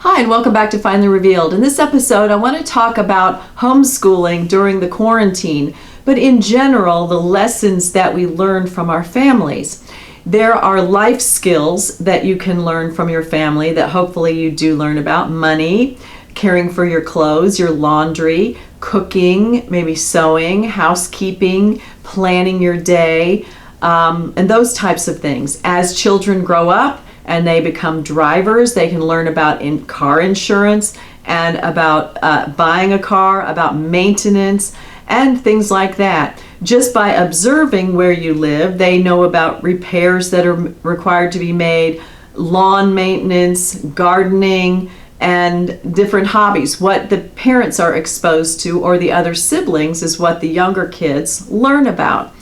Hi, and welcome back to Finally Revealed. In this episode, I want to talk about homeschooling during the quarantine, but in general, the lessons that we learn from our families. There are life skills that you can learn from your family that hopefully you do learn about: money, caring for your clothes, your laundry, cooking, maybe sewing, housekeeping, planning your day, and those types of things. As children grow up and they become drivers, they can learn about car insurance and about buying a car, about maintenance, and things like that. Just by observing where you live, they know about repairs that are required to be made, lawn maintenance, gardening, and different hobbies. What the parents are exposed to or the other siblings is what the younger kids learn about.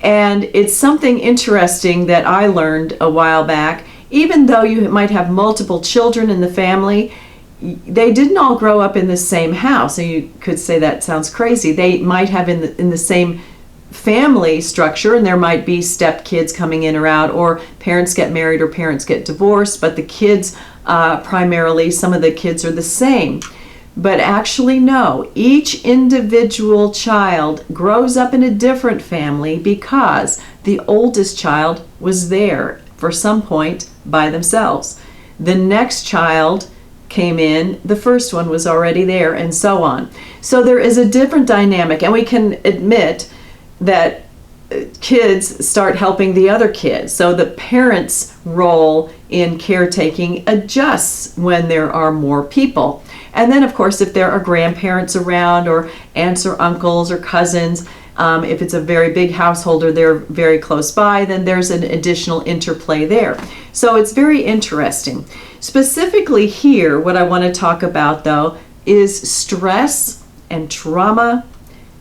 And it's something interesting that I learned a while back. Even though you might have multiple children in the family, they didn't all grow up in the same house. And you could say that sounds crazy. They might have in the same family structure, and there might be step kids coming in or out, or parents get married or parents get divorced, but the kids primarily, some of the kids are the same. But actually no, each individual child grows up in a different family because the oldest child was there for some point by themselves. The next child came in, the first one was already there, and so on. So there is a different dynamic, and we can admit that kids start helping the other kids. So the parents' role in caretaking adjusts when there are more people. And then, of course, if there are grandparents around, or aunts or uncles or cousins, if it's a very big household or they're very close by, then there's an additional interplay there. So it's very interesting. Specifically here, what I want to talk about, though, is stress and trauma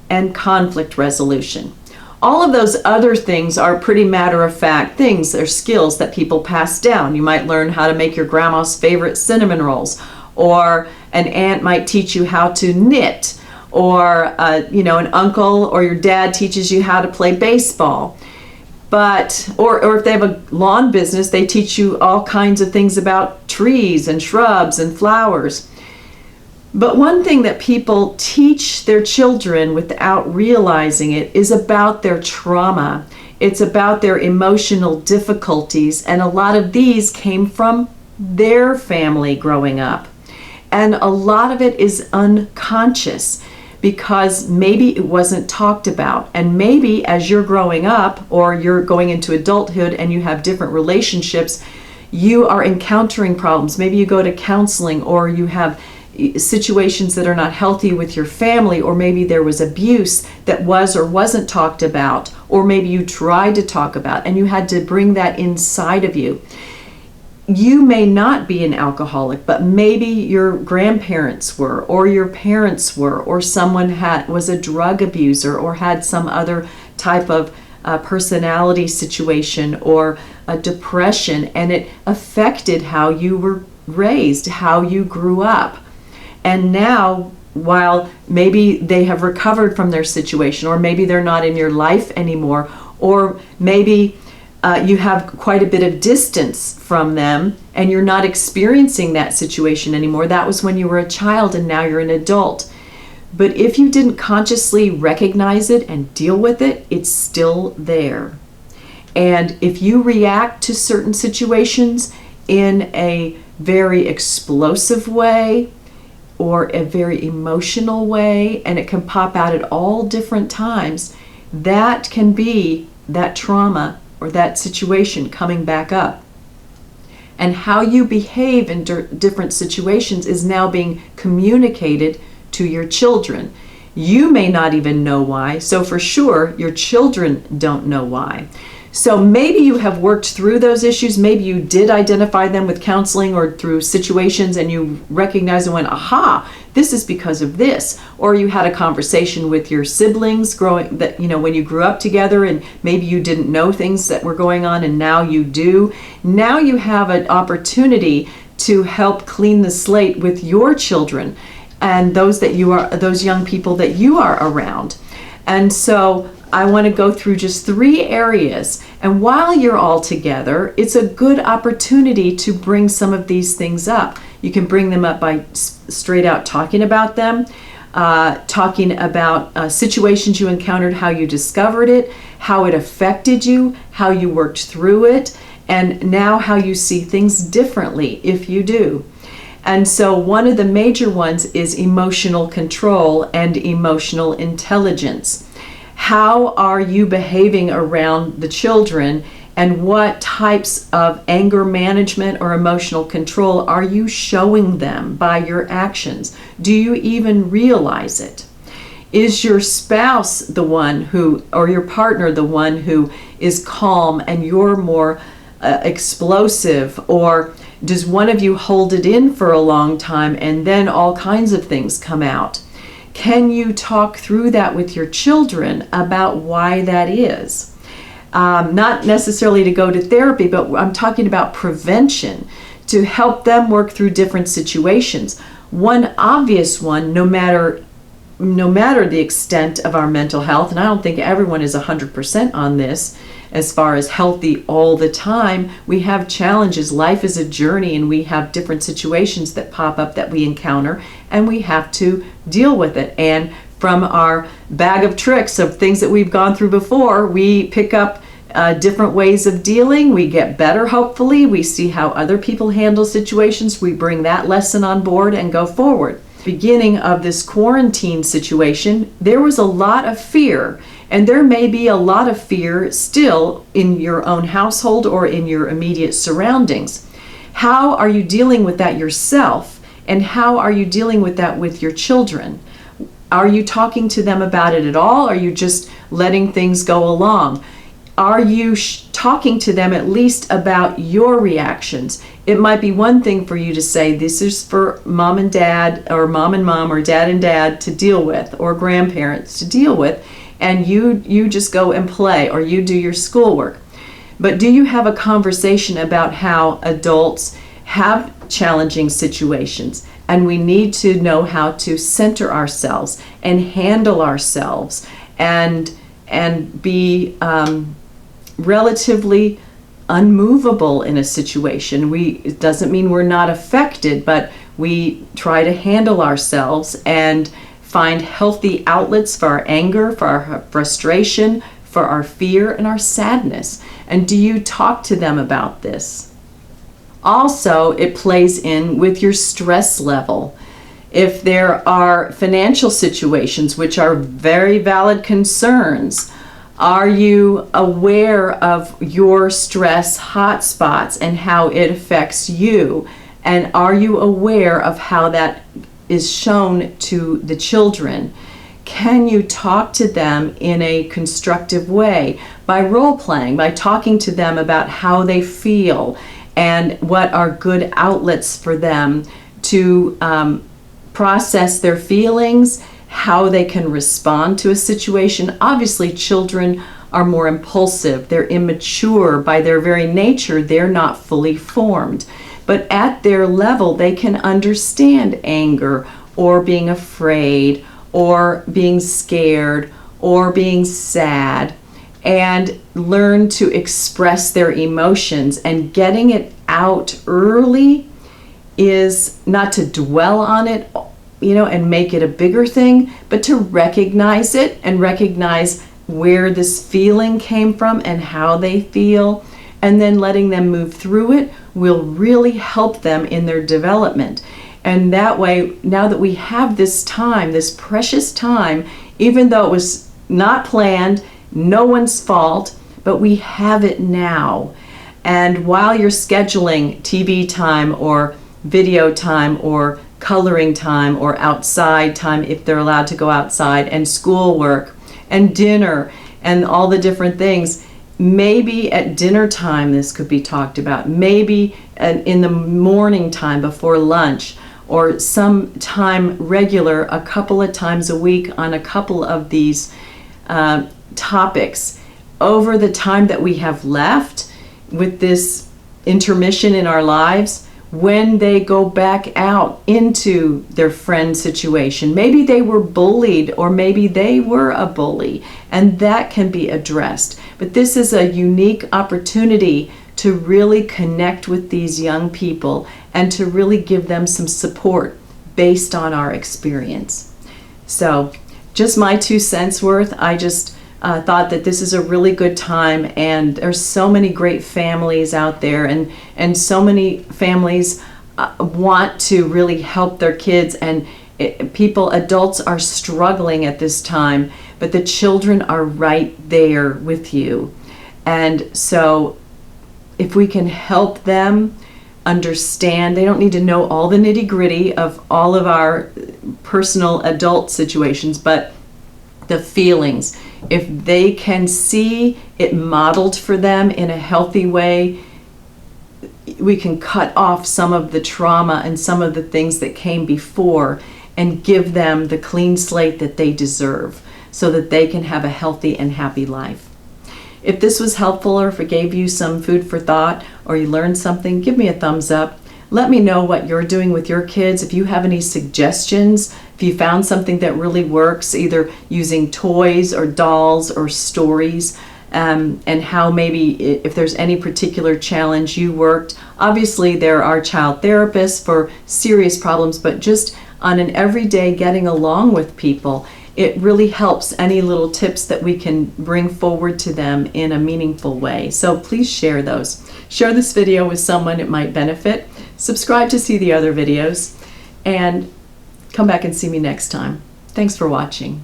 and conflict resolution. All of those other things are pretty matter-of-fact things. They're skills that people pass down. You might learn how to make your grandma's favorite cinnamon rolls, or an aunt might teach you how to knit, or an uncle or your dad teaches you how to play baseball. But or if they have a lawn business, they teach you all kinds of things about trees and shrubs and flowers. But one thing that people teach their children without realizing it is about their trauma. It's about their emotional difficulties, and a lot of these came from their family growing up. And a lot of it is unconscious, because maybe it wasn't talked about. And maybe as you're growing up or you're going into adulthood and you have different relationships, you are encountering problems. Maybe you go to counseling, or you have situations that are not healthy with your family, or maybe there was abuse that was or wasn't talked about, or maybe you tried to talk about and you had to bring that inside of you. You may not be an alcoholic, but maybe your grandparents were, or your parents were, or someone was a drug abuser, or had some other type of personality situation, or a depression, and it affected how you were raised, how you grew up. And now, while maybe they have recovered from their situation, or maybe they're not in your life anymore, or maybe you have quite a bit of distance from them and you're not experiencing that situation anymore. That was when you were a child and now you're an adult. But if you didn't consciously recognize it and deal with it, it's still there. And if you react to certain situations in a very explosive way or a very emotional way, and it can pop out at all different times, that can be that trauma or that situation coming back up. And how you behave in different situations is now being communicated to your children. You may not even know why, so for sure your children don't know why. So maybe you have worked through those issues, maybe you did identify them with counseling or through situations, and you recognized and went, aha, this is because of this. Or you had a conversation with your siblings when you grew up together, and maybe you didn't know things that were going on and now you do. Now you have an opportunity to help clean the slate with your children and those young people that you are around. And so I want to go through just 3 areas. And while you're all together, it's a good opportunity to bring some of these things up. You can bring them up by straight out talking about them, talking about situations you encountered, how you discovered it, how it affected you, how you worked through it, and now how you see things differently if you do. And so one of the major ones is emotional control and emotional intelligence. How are you behaving around the children, and what types of anger management or emotional control are you showing them by your actions? Do you even realize it? Is your spouse the one who, or your partner the one who is calm and you're more explosive, or does one of you hold it in for a long time and then all kinds of things come out? Can you talk through that with your children about why that is? Not necessarily to go to therapy, but I'm talking about prevention to help them work through different situations. One obvious one, no matter the extent of our mental health, and I don't think everyone is 100% on this, as far as healthy all the time, we have challenges. Life is a journey, and we have different situations that pop up that we encounter, and we have to deal with it. And from our bag of tricks of things that we've gone through before, we pick up different ways of dealing. We get better, hopefully. We see how other people handle situations. We bring that lesson on board and go forward. Beginning of this quarantine situation, there was a lot of fear. And there may be a lot of fear still in your own household or in your immediate surroundings. How are you dealing with that yourself? And how are you dealing with that with your children? Are you talking to them about it at all? Or are you just letting things go along? Are you talking to them at least about your reactions? It might be one thing for you to say, this is for mom and dad, or mom and mom, or dad and dad to deal with, or grandparents to deal with. And you just go and play, or you do your schoolwork. But do you have a conversation about how adults have challenging situations, and we need to know how to center ourselves and handle ourselves and be relatively unmovable in a situation? It doesn't mean we're not affected, but we try to handle ourselves and find healthy outlets for our anger, for our frustration, for our fear, and our sadness. And do you talk to them about this? Also, it plays in with your stress level. If there are financial situations, which are very valid concerns, are you aware of your stress hotspots and how it affects you? And are you aware of how that is shown to the children? Can you talk to them in a constructive way by role playing, by talking to them about how they feel and what are good outlets for them to process their feelings, how they can respond to a situation? Obviously, children are more impulsive. They're immature by their very nature. They're not fully formed. But at their level, they can understand anger or being afraid or being scared or being sad, and learn to express their emotions. And getting it out early is not to dwell on it, and make it a bigger thing, but to recognize it and recognize where this feeling came from and how they feel, and then letting them move through it will really help them in their development. And that way, now that we have this time, this precious time, even though it was not planned, no one's fault, but we have it now. And while you're scheduling TV time or video time or coloring time or outside time, if they're allowed to go outside, and schoolwork and dinner and all the different things, maybe at dinner time this could be talked about, maybe in the morning time before lunch, or some time regular, a couple of times a week on a couple of these topics. Over the time that we have left with this intermission in our lives, when they go back out into their friend situation. Maybe they were bullied, or maybe they were a bully, and that can be addressed. But this is a unique opportunity to really connect with these young people and to really give them some support based on our experience. So just my 2 cents worth. I just thought that this is a really good time, and there's so many great families out there, and so many families want to really help their kids, and adults are struggling at this time, but the children are right there with you. And so if we can help them understand, they don't need to know all the nitty-gritty of all of our personal adult situations, but the feelings. If they can see it modeled for them in a healthy way, we can cut off some of the trauma and some of the things that came before and give them the clean slate that they deserve so that they can have a healthy and happy life. If this was helpful, or if it gave you some food for thought, or you learned something, give me a thumbs up. Let me know what you're doing with your kids. If you have any suggestions, if you found something that really works, either using toys or dolls or stories, and how maybe if there's any particular challenge you worked. Obviously, there are child therapists for serious problems, but just on an everyday getting along with people, it really helps. Any little tips that we can bring forward to them in a meaningful way. So please share those. Share this video with someone it might benefit. Subscribe to see the other videos, and come back and see me next time. Thanks for watching.